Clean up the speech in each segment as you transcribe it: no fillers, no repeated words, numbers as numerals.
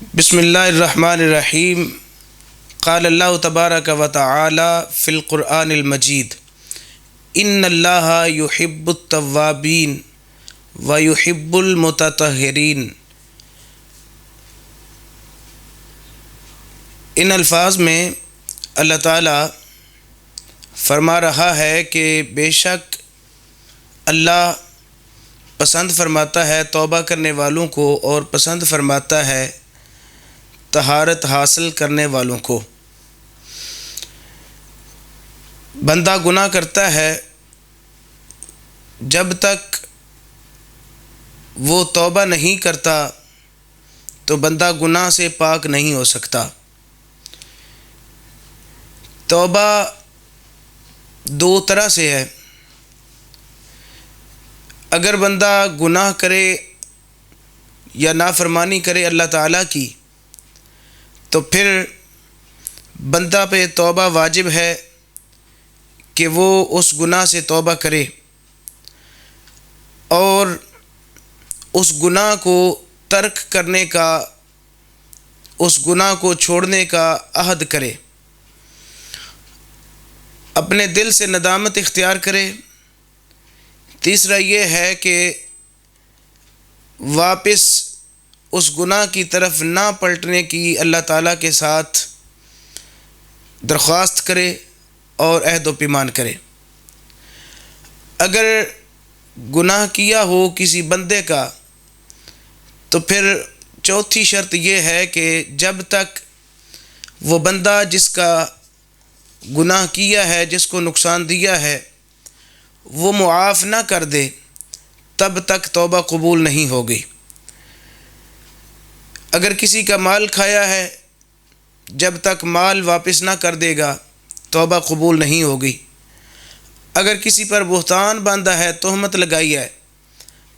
بسم اللہ الرحمن الرحیم۔ قال اللہ تبارک و تعالی فی القرآن المجید ان اللہ یحب التوابین و یحب المتطہرین۔ ان الفاظ میں اللہ تعالیٰ فرما رہا ہے کہ بے شک اللہ پسند فرماتا ہے توبہ کرنے والوں کو اور پسند فرماتا ہے طہارت حاصل کرنے والوں کو۔ بندہ گناہ کرتا ہے، جب تک وہ توبہ نہیں کرتا تو بندہ گناہ سے پاک نہیں ہو سکتا۔ توبہ دو طرح سے ہے۔ اگر بندہ گناہ کرے یا نافرمانی کرے اللہ تعالیٰ کی تو پھر بندہ پہ توبہ واجب ہے کہ وہ اس گناہ سے توبہ کرے اور اس گناہ کو ترک کرنے کا، اس گناہ کو چھوڑنے کا عہد کرے، اپنے دل سے ندامت اختیار کرے۔ تیسرا یہ ہے کہ واپس اس گناہ کی طرف نہ پلٹنے کی اللہ تعالیٰ کے ساتھ درخواست کرے اور عہد و پیمان کرے۔ اگر گناہ کیا ہو کسی بندے کا تو پھر چوتھی شرط یہ ہے کہ جب تک وہ بندہ جس کا گناہ کیا ہے، جس کو نقصان دیا ہے، وہ معاف نہ کر دے تب تک توبہ قبول نہیں ہوگی۔ اگر کسی کا مال کھایا ہے، جب تک مال واپس نہ کر دے گا توبہ قبول نہیں ہوگی۔ اگر کسی پر بہتان باندھا ہے، تہمت لگائی ہے،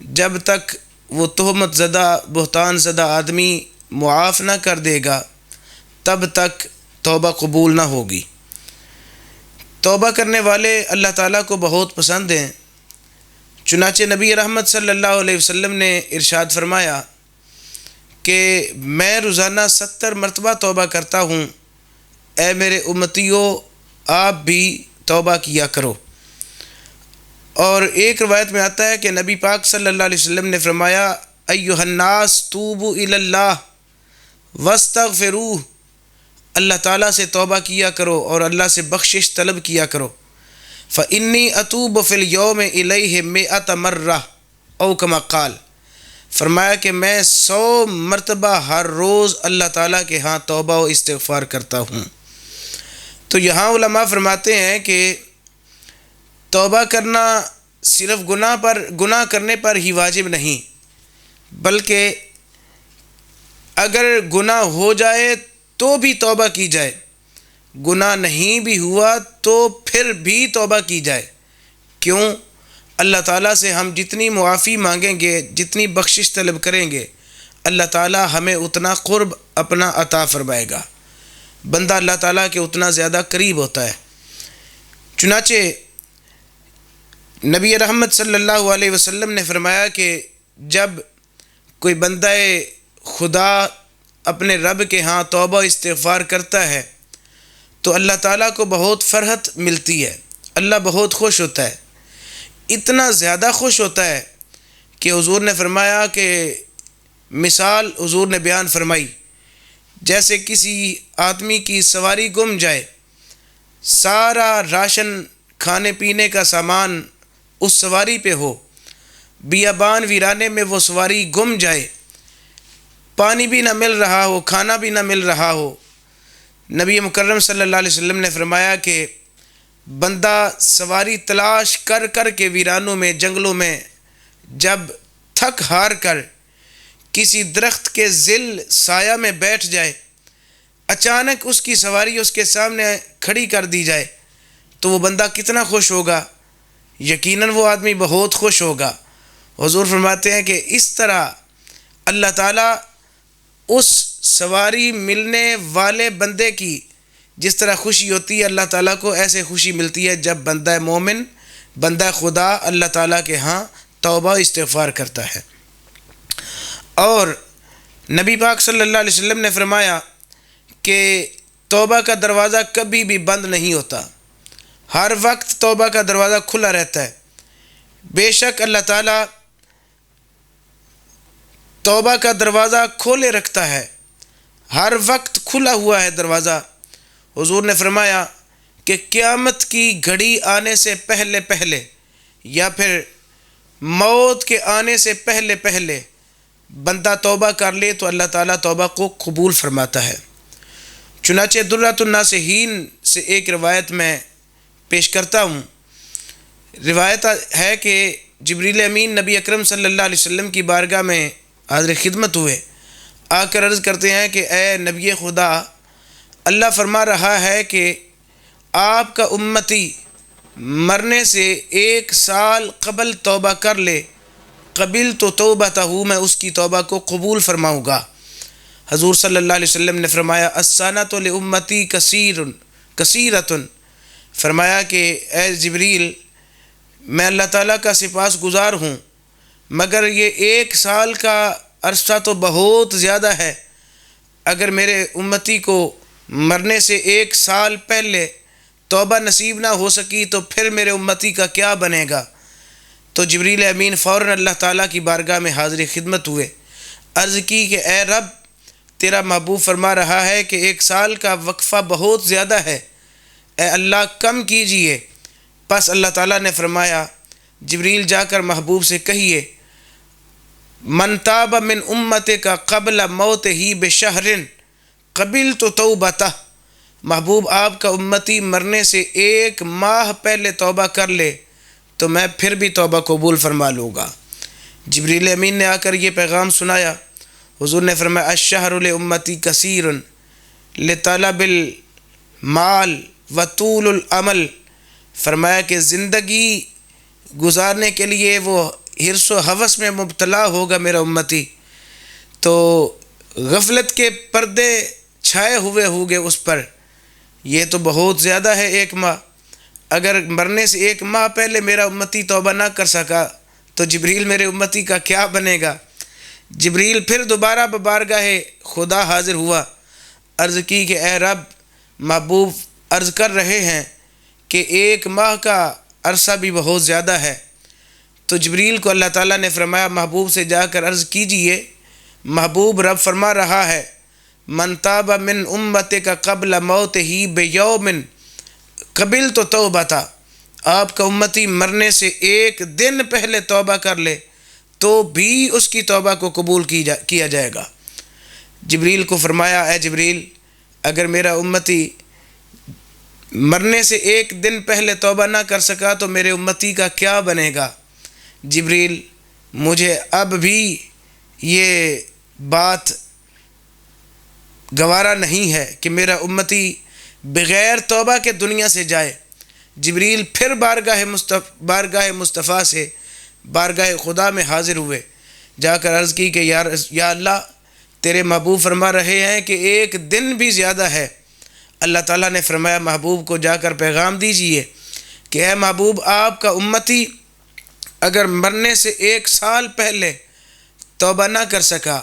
جب تک وہ تہمت زدہ، بہتان زدہ آدمی معاف نہ کر دے گا تب تک توبہ قبول نہ ہوگی۔ توبہ کرنے والے اللہ تعالیٰ کو بہت پسند ہیں، چنانچہ نبی رحمت صلی اللہ علیہ وسلم نے ارشاد فرمایا کہ میں روزانہ 70 مرتبہ توبہ کرتا ہوں، اے میرے امتیوں آپ بھی توبہ کیا کرو۔ اور ایک روایت میں آتا ہے کہ نبی پاک صلی اللہ علیہ وسلم نے فرمایا ایھا الناس توبوا الی اللہ واستغفروہ، اللہ تعالیٰ سے توبہ کیا کرو اور اللہ سے بخشش طلب کیا کرو۔ فإنی اتوب فی اليوم الیہ 100 مرہ او کما قال، فرمایا کہ میں 100 مرتبہ ہر روز اللہ تعالیٰ کے ہاں توبہ و استغفار کرتا ہوں۔ تو یہاں علماء فرماتے ہیں کہ توبہ کرنا صرف گناہ کرنے پر ہی واجب نہیں، بلکہ اگر گناہ ہو جائے تو بھی توبہ کی جائے، گناہ نہیں بھی ہوا تو پھر بھی توبہ کی جائے۔ کیوں؟ اللہ تعالیٰ سے ہم جتنی معافی مانگیں گے، جتنی بخشش طلب کریں گے، اللہ تعالیٰ ہمیں اتنا قرب اپنا عطا فرمائے گا۔ بندہ اللہ تعالیٰ کے اتنا زیادہ قریب ہوتا ہے۔ چنانچہ نبی رحمت صلی اللہ علیہ وسلم نے فرمایا کہ جب کوئی بندہ خدا اپنے رب کے ہاں توبہ استغفار کرتا ہے تو اللہ تعالیٰ کو بہت فرحت ملتی ہے، اللہ بہت خوش ہوتا ہے، اتنا زیادہ خوش ہوتا ہے کہ حضور نے فرمایا کہ مثال حضور نے بیان فرمائی جیسے کسی آدمی کی سواری گم جائے، سارا راشن کھانے پینے کا سامان اس سواری پہ ہو، بیابان ویرانے میں وہ سواری گم جائے، پانی بھی نہ مل رہا ہو، کھانا بھی نہ مل رہا ہو۔ نبی مکرم صلی اللہ علیہ وسلم نے فرمایا کہ بندہ سواری تلاش کر کر کے ویرانوں میں، جنگلوں میں جب تھک ہار کر کسی درخت کے ظل سایہ میں بیٹھ جائے، اچانک اس کی سواری اس کے سامنے کھڑی کر دی جائے تو وہ بندہ کتنا خوش ہوگا؟ یقیناً وہ آدمی بہت خوش ہوگا۔ حضور فرماتے ہیں کہ اس طرح اللہ تعالیٰ اس سواری ملنے والے بندے کی جس طرح خوشی ہوتی ہے، اللہ تعالیٰ کو ایسے خوشی ملتی ہے جب بندہ مومن، بندہ خدا اللہ تعالیٰ کے ہاں توبہ استغفار کرتا ہے۔ اور نبی پاک صلی اللہ علیہ وسلم نے فرمایا کہ توبہ کا دروازہ کبھی بھی بند نہیں ہوتا، ہر وقت توبہ کا دروازہ کھلا رہتا ہے۔ بے شک اللہ تعالیٰ توبہ کا دروازہ کھولے رکھتا ہے، ہر وقت کھلا ہوا ہے دروازہ۔ حضور نے فرمایا کہ قیامت کی گھڑی آنے سے پہلے پہلے یا پھر موت کے آنے سے پہلے پہلے بندہ توبہ کر لے تو اللہ تعالیٰ توبہ کو قبول فرماتا ہے۔ چنانچہ درۃ الناصحین سے ایک روایت میں پیش کرتا ہوں۔ روایت ہے کہ جبریل امین نبی اکرم صلی اللہ علیہ وسلم کی بارگاہ میں حاضر خدمت ہوئے، آ کر عرض کرتے ہیں کہ اے نبی خدا، اللہ فرما رہا ہے کہ آپ کا امتی مرنے سے 1 سال قبل توبہ کر لے، قبلت توبتہ، میں اس کی توبہ کو قبول فرماؤں گا۔ حضور صلی اللہ علیہ وسلم نے فرمایا السنۃ لامتی کثیرۃ، فرمایا کہ اے جبریل، میں اللہ تعالیٰ کا سپاس گزار ہوں، مگر یہ 1 سال کا عرصہ تو بہت زیادہ ہے۔ اگر میرے امتی کو مرنے سے 1 سال پہلے توبہ نصیب نہ ہو سکی تو پھر میرے امتی کا کیا بنے گا؟ تو جبریل امین فوراً اللہ تعالیٰ کی بارگاہ میں حاضر خدمت ہوئے، عرض کی کہ اے رب، تیرا محبوب فرما رہا ہے کہ 1 سال کا وقفہ بہت زیادہ ہے، اے اللہ کم کیجئے۔ پس اللہ تعالیٰ نے فرمایا جبریل جا کر محبوب سے کہیے من تاب من امتک قبل موتہ بشہر قبلت توبتہ، محبوب آپ کا امتی مرنے سے 1 ماہ پہلے توبہ کر لے تو میں پھر بھی توبہ قبول فرما لوں گا۔ جبریل امین نے آ کر یہ پیغام سنایا۔ حضور نے فرمایا الشہر لامتی کثیر لطلب المال وطول العمل، فرمایا کہ زندگی گزارنے کے لیے وہ حرص و ہوس میں مبتلا ہوگا میرا امتی، تو غفلت کے پردے چھائے ہوئے ہوں گے اس پر، یہ تو بہت زیادہ ہے 1 ماہ۔ اگر مرنے سے 1 ماہ پہلے میرا امتی توبہ نہ کر سکا تو جبریل میرے امتی کا کیا بنے گا؟ جبریل پھر دوبارہ ببارگاہ خدا حاضر ہوا، عرض کی کہ اے رب، محبوب عرض کر رہے ہیں کہ 1 ماہ کا عرصہ بھی بہت زیادہ ہے۔ تو جبریل کو اللہ تعالیٰ نے فرمایا محبوب سے جا کر عرض کیجئے محبوب رب فرما رہا ہے من تاب من امتک قبل موتہ بیوم قبلت توبتہ، آپ کا امتی مرنے سے 1 دن پہلے توبہ کر لے تو بھی اس کی توبہ کو قبول کیا جائے گا۔ جبریل کو فرمایا اے جبریل، اگر میرا امتی مرنے سے 1 دن پہلے توبہ نہ کر سکا تو میرے امتی کا کیا بنے گا؟ جبریل، مجھے اب بھی یہ بات گوارا نہیں ہے کہ میرا امتی بغیر توبہ کے دنیا سے جائے۔ جبریل پھر بارگاہ مصطفیٰ سے بارگاہ خدا میں حاضر ہوئے، جا کر عرض کی کہ یا اللہ، تیرے محبوب فرما رہے ہیں کہ 1 دن بھی زیادہ ہے۔ اللہ تعالیٰ نے فرمایا محبوب کو جا کر پیغام دیجئے کہ اے محبوب، آپ کا امتی اگر مرنے سے 1 سال پہلے توبہ نہ کر سکا،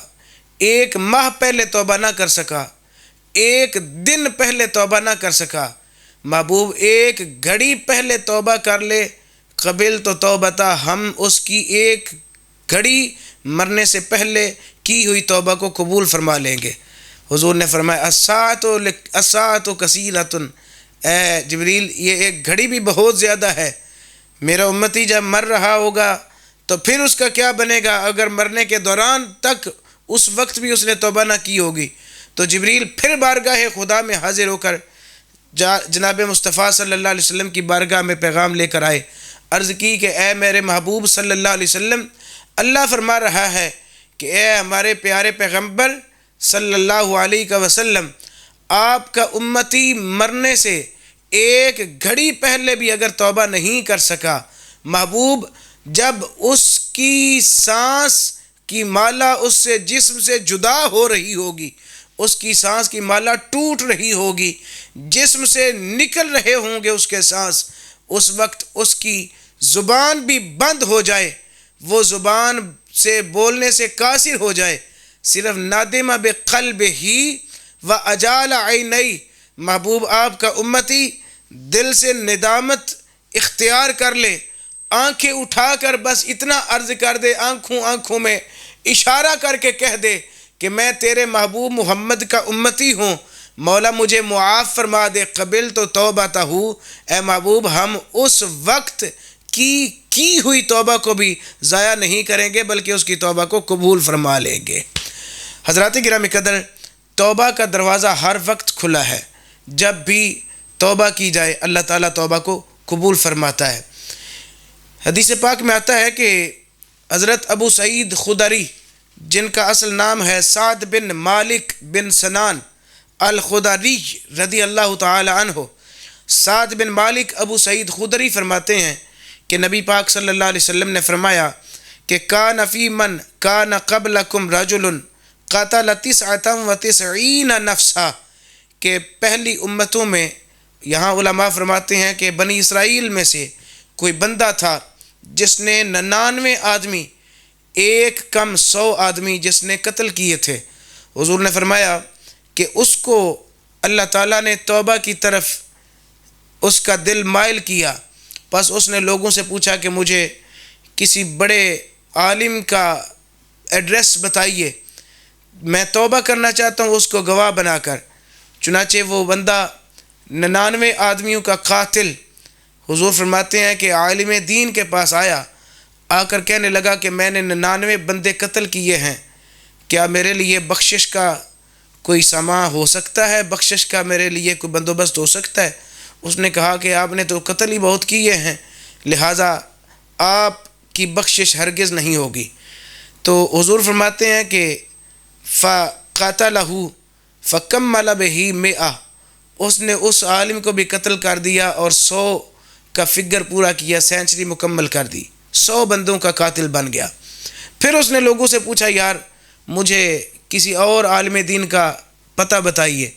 1 ماہ پہلے توبہ نہ کر سکا، 1 دن پہلے توبہ نہ کر سکا، محبوب 1 گھڑی پہلے توبہ کر لے، قبلت توبتہ، ہم اس کی 1 گھڑی مرنے سے پہلے کی ہوئی توبہ کو قبول فرما لیں گے۔ حضور نے فرمایا الساعۃ کثیرۃ، اے جبریل، یہ 1 گھڑی بھی بہت زیادہ ہے، میرا امتی جب مر رہا ہوگا تو پھر اس کا کیا بنے گا؟ اگر مرنے کے دوران تک اس وقت بھی اس نے توبہ نہ کی ہوگی۔ تو جبریل پھر بارگاہ خدا میں حاضر ہو کر جناب مصطفیٰ صلی اللہ علیہ وسلم کی بارگاہ میں پیغام لے کر آئے، عرض کی کہ اے میرے محبوب صلی اللہ علیہ وسلم، اللہ فرما رہا ہے کہ اے ہمارے پیارے پیغمبر صلی اللہ علیہ وسلم، آپ کا امتی مرنے سے 1 گھڑی پہلے بھی اگر توبہ نہیں کر سکا، محبوب جب اس کی سانس کی مالا اس سے جسم سے جدا ہو رہی ہوگی، اس کی سانس کی مالا ٹوٹ رہی ہوگی، جسم سے نکل رہے ہوں گے اس کے سانس، اس وقت اس کی زبان بھی بند ہو جائے، وہ زبان سے بولنے سے قاصر ہو جائے، صرف نادم بقلب ہی و اجال عینی، محبوب آپ کا امتی دل سے ندامت اختیار کر لے، آنکھیں اٹھا کر بس اتنا عرض کر دے، آنکھوں میں اشارہ کر کے کہہ دے کہ میں تیرے محبوب محمد کا امتی ہوں، مولا مجھے معاف فرما دے، قبل تو توبہ ہوں، اے محبوب ہم اس وقت کی ہوئی توبہ کو بھی ضائع نہیں کریں گے بلکہ اس کی توبہ کو قبول فرما لیں گے۔ حضرات گرامی قدر، توبہ کا دروازہ ہر وقت کھلا ہے، جب بھی توبہ کی جائے اللہ تعالیٰ توبہ کو قبول فرماتا ہے۔ حدیث پاک میں آتا ہے کہ حضرت ابو سعید خدری، جن کا اصل نام ہے سعد بن مالک بن سنان الخدری رضی اللہ تعالی عنہ، سعد بن مالک ابو سعید خدری فرماتے ہیں کہ نبی پاک صلی اللہ علیہ وسلم نے فرمایا کہ کان فی من کان قبلکم رجل قتل 99 نفسا، کہ پہلی امتوں میں، یہاں علماء فرماتے ہیں کہ بنی اسرائیل میں سے کوئی بندہ تھا جس نے 99 آدمی، ایک کم 100 آدمی جس نے قتل کیے تھے۔ حضور نے فرمایا کہ اس کو اللہ تعالیٰ نے توبہ کی طرف اس کا دل مائل کیا، پس اس نے لوگوں سے پوچھا کہ مجھے کسی بڑے عالم کا ایڈریس بتائیے، میں توبہ کرنا چاہتا ہوں اس کو گواہ بنا کر۔ چنانچہ وہ بندہ 99 آدمیوں کا قاتل، حضور فرماتے ہیں کہ عالم دین کے پاس آیا، آ کر کہنے لگا کہ میں نے 99 بندے قتل کیے ہیں، کیا میرے لیے بخشش کا کوئی سماں ہو سکتا ہے، بخشش کا میرے لیے کوئی بندوبست ہو سکتا ہے؟ اس نے کہا کہ آپ نے تو قتل ہی بہت کیے ہیں، لہٰذا آپ کی بخشش ہرگز نہیں ہوگی۔ تو حضور فرماتے ہیں کہ فَقَتَلَهُ فَكَمَّلَ بِهِ 100، اس نے اس عالم کو بھی قتل کر دیا اور 100 کا فگر پورا کیا، سینچری مکمل کر دی، 100 بندوں کا قاتل بن گیا۔ پھر اس نے لوگوں سے پوچھا یار مجھے کسی اور عالم دین کا پتہ بتائیے۔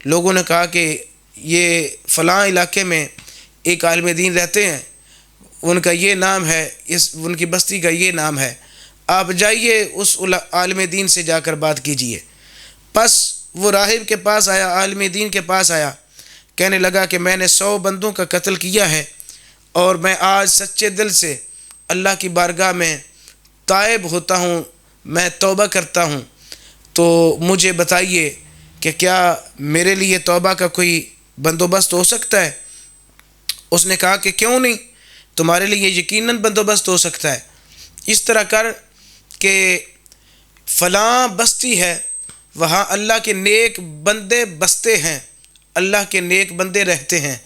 لوگوں نے کہا کہ یہ فلاں علاقے میں ایک عالم دین رہتے ہیں، ان کا یہ نام ہے، ان کی بستی کا یہ نام ہے، آپ جائیے اس عالم دین سے جا کر بات کیجئے۔ پس وہ راہب کے پاس آیا، عالم دین کے پاس آیا، کہنے لگا کہ میں نے 100 بندوں کا قتل کیا ہے اور میں آج سچے دل سے اللہ کی بارگاہ میں تائب ہوتا ہوں، میں توبہ کرتا ہوں، تو مجھے بتائیے کہ کیا میرے لیے توبہ کا کوئی بندوبست ہو سکتا ہے؟ اس نے کہا کہ کیوں نہیں، تمہارے لیے یقیناً بندوبست ہو سکتا ہے۔ اس طرح کر کہ فلاں بستی ہے، وہاں اللہ کے نیک بندے بستے ہیں، اللہ کے نیک بندے رہتے ہیں،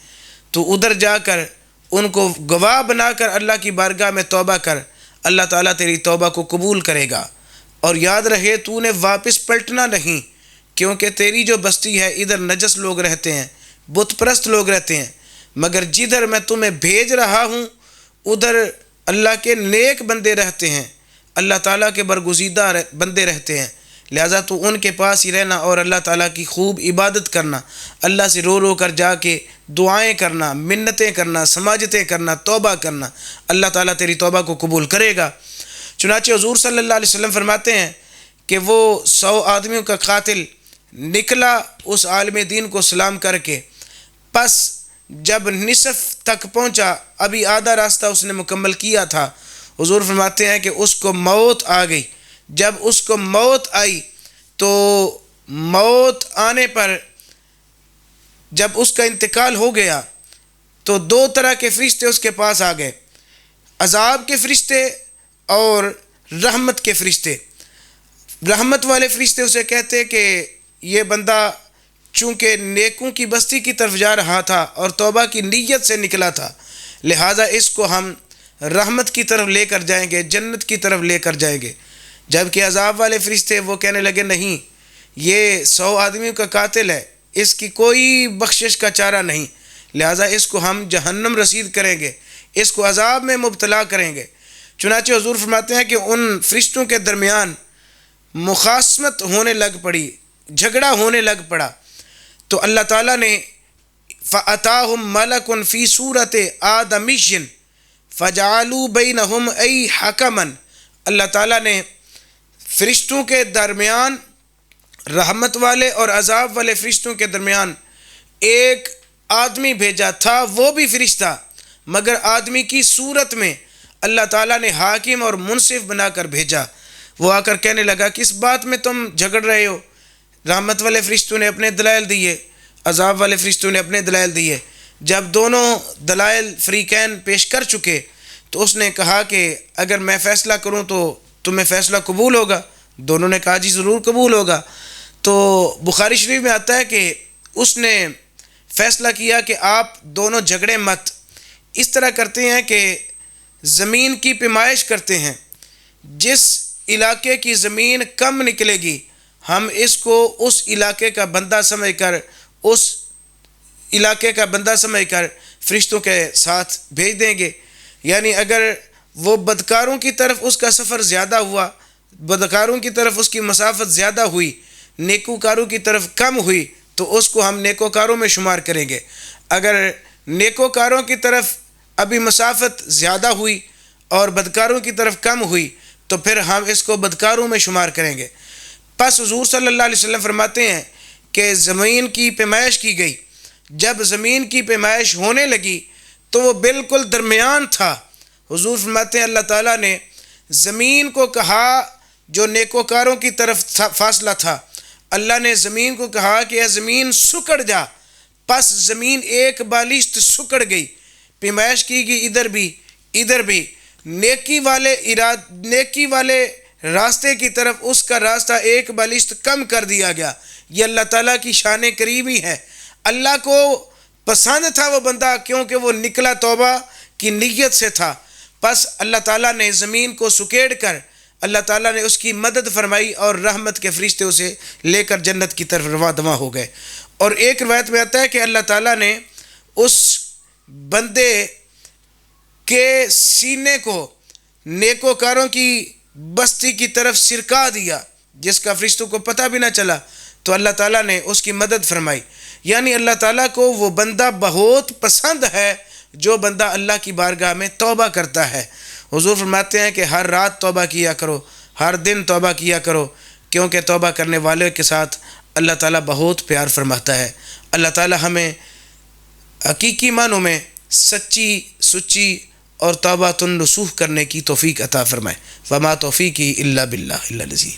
تو ادھر جا کر ان کو گواہ بنا کر اللہ کی بارگاہ میں توبہ کر، اللہ تعالیٰ تیری توبہ کو قبول کرے گا۔ اور یاد رہے تو نے واپس پلٹنا نہیں، کیونکہ تیری جو بستی ہے ادھر نجس لوگ رہتے ہیں، بت پرست لوگ رہتے ہیں، مگر جدھر میں تمہیں بھیج رہا ہوں ادھر اللہ کے نیک بندے رہتے ہیں، اللہ تعالیٰ کے برگزیدہ بندے رہتے ہیں، لہٰذا تو ان کے پاس ہی رہنا اور اللہ تعالیٰ کی خوب عبادت کرنا، اللہ سے رو رو کر جا کے دعائیں کرنا، منتیں کرنا، سماجتیں کرنا، توبہ کرنا، اللہ تعالیٰ تیری توبہ کو قبول کرے گا۔ چنانچہ حضور صلی اللہ علیہ وسلم فرماتے ہیں کہ وہ 100 آدمیوں کا قاتل نکلا اس عالم دین کو سلام کر کے، پس جب نصف تک پہنچا، ابھی آدھا راستہ اس نے مکمل کیا تھا، حضور فرماتے ہیں کہ اس کو موت آ گئی۔ جب اس کو موت آئی تو موت آنے پر جب اس کا انتقال ہو گیا تو 2 طرح کے فرشتے اس کے پاس آ گئے، عذاب کے فرشتے اور رحمت کے فرشتے۔ رحمت والے فرشتے اسے کہتے کہ یہ بندہ چونکہ نیکوں کی بستی کی طرف جا رہا تھا اور توبہ کی نیت سے نکلا تھا، لہٰذا اس کو ہم رحمت کی طرف لے کر جائیں گے، جنت کی طرف لے کر جائیں گے۔ جبکہ عذاب والے فرشتے وہ کہنے لگے نہیں، یہ 100 آدمیوں کا قاتل ہے، اس کی کوئی بخشش کا چارہ نہیں، لہٰذا اس کو ہم جہنم رسید کریں گے، اس کو عذاب میں مبتلا کریں گے۔ چنانچہ حضور فرماتے ہیں کہ ان فرشتوں کے درمیان مخاصمت ہونے لگ پڑی، جھگڑا ہونے لگ پڑا، تو اللہ تعالیٰ نے فَأَتَاهُمْ مَلَكٌ فِي صُورَةِ آدَمِيٍّ فَجَعَلُوا بَيْنَهُمْ أَيْ حَكَمًا، اللہ تعالیٰ نے فرشتوں کے درمیان، رحمت والے اور عذاب والے فرشتوں کے درمیان ایک آدمی بھیجا تھا، وہ بھی فرشتہ مگر آدمی کی صورت میں اللہ تعالیٰ نے حاکم اور منصف بنا کر بھیجا۔ وہ آ کر کہنے لگا کس بات میں تم جھگڑ رہے ہو؟ رحمت والے فرشتوں نے اپنے دلائل دیے، عذاب والے فرشتوں نے اپنے دلائل دیے۔ جب دونوں دلائل فریقین پیش کر چکے تو اس نے کہا کہ اگر میں فیصلہ کروں تو تمہیں فیصلہ قبول ہوگا؟ دونوں نے کہا جی ضرور قبول ہوگا۔ تو بخاری شریف میں آتا ہے کہ اس نے فیصلہ کیا کہ آپ دونوں جھگڑے مت، اس طرح کرتے ہیں کہ زمین کی پیمائش کرتے ہیں، جس علاقے کی زمین کم نکلے گی ہم اس کو اس علاقے کا بندہ سمجھ کر فرشتوں کے ساتھ بھیج دیں گے۔ یعنی اگر وہ بدکاروں کی طرف اس کا سفر زیادہ ہوا، بدکاروں کی طرف اس کی مسافت زیادہ ہوئی، نیکوکاروں کی طرف کم ہوئی تو اس کو ہم نیکوکاروں میں شمار کریں گے۔ اگر نیکوکاروں کی طرف ابھی مسافت زیادہ ہوئی اور بدکاروں کی طرف کم ہوئی تو پھر ہم اس کو بدکاروں میں شمار کریں گے۔ پس حضور صلی اللہ علیہ وسلم فرماتے ہیں کہ زمین کی پیمائش کی گئی، جب زمین کی پیمائش ہونے لگی تو وہ بالکل درمیان تھا۔ حضور فرماتے ہیں اللہ تعالیٰ نے زمین کو کہا، جو نیکوکاروں کی طرف فاصلہ تھا، اللہ نے زمین کو کہا کہ اے زمین سکڑ جا، پس زمین ایک بالشت سکڑ گئی، پیمائش کی گئی ادھر بھی نیکی والے راستے کی طرف اس کا راستہ ایک بالشت کم کر دیا گیا۔ یہ اللہ تعالیٰ کی شان کریمی ہے۔ اللہ کو پسند تھا وہ بندہ، کیونکہ وہ نکلا توبہ کی نیت سے تھا۔ پس اللہ تعالیٰ نے زمین کو سکیڑ کر اللہ تعالیٰ نے اس کی مدد فرمائی اور رحمت کے فرشتے اسے لے کر جنت کی طرف رواں دواں ہو گئے۔ اور ایک روایت میں آتا ہے کہ اللہ تعالیٰ نے اس بندے کے سینے کو نیکوکاروں کی بستی کی طرف سرکا دیا، جس کا فرشتوں کو پتہ بھی نہ چلا، تو اللہ تعالیٰ نے اس کی مدد فرمائی۔ یعنی اللہ تعالیٰ کو وہ بندہ بہت پسند ہے جو بندہ اللہ کی بارگاہ میں توبہ کرتا ہے۔ حضور فرماتے ہیں کہ ہر رات توبہ کیا کرو، ہر دن توبہ کیا کرو، کیونکہ توبہ کرنے والے کے ساتھ اللہ تعالیٰ بہت پیار فرماتا ہے۔ اللہ تعالیٰ ہمیں حقیقی معنوں میں سچی اور توبۃ النصوح کرنے کی توفیق عطا فرمائے۔ وما توفیقی الا باللہ العلی۔